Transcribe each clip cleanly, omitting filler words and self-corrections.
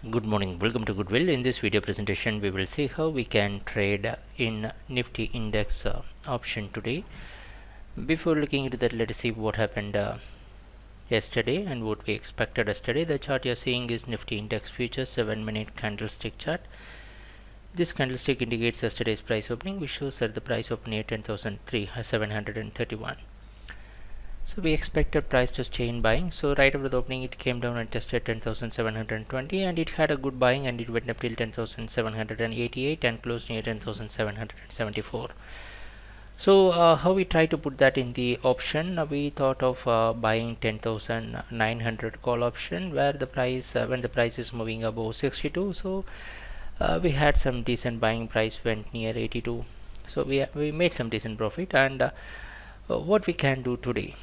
Good morning, welcome to Goodwill. In this video presentation we will see how we can trade in Nifty index option today. Before looking into that, let us see what happened yesterday and what we expected yesterday. The chart you're seeing is Nifty index futures 7-minute candlestick chart. This candlestick indicates yesterday's price opening, which shows that the price opened at 10,731. So we expected price to stay in buying. So right after the opening it came down and tested 10,720 and it had a good buying and it went up till 10,788 and closed near 10,774. So how we try to put that in the option, we thought of buying 10,900 call option where the price when the price is moving above 62. So we had some decent buying, price went near 82, so we made some decent profit. And what we can do today,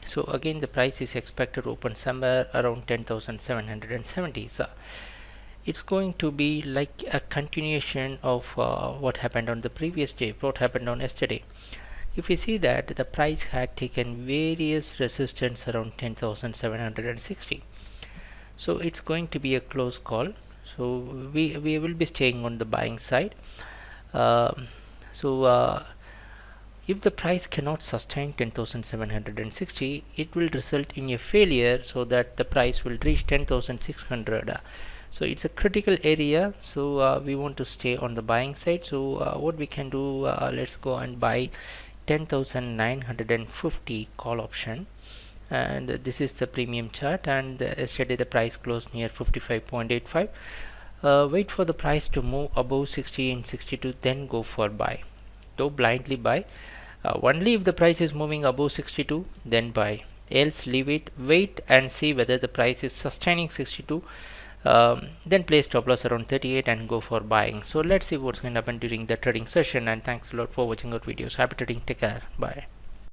so again the price is expected to open somewhere around 10,770. So it's going to be like a continuation of what happened on the previous day, what happened on yesterday. If we see that the price had taken various resistance around 10,760, so it's going to be a close call. So we will be staying on the buying side. If the price cannot sustain 10,760, it will result in a failure, so that the price will reach 10,600. So it's a critical area, so we want to stay on the buying side. So what we can do, let's go and buy 10,950 call option, and this is the premium chart, and yesterday the price closed near 55.85. Wait for the price to move above 60 and 62, then go for buy. Don't blindly buy. Only if the price is moving above 62, then buy, else leave it, wait and see whether the price is sustaining 62. Then place stop loss around 38 and go for buying. So let's see what's going to happen during the trading session, and thanks a lot for watching our videos. Happy trading, take care, bye.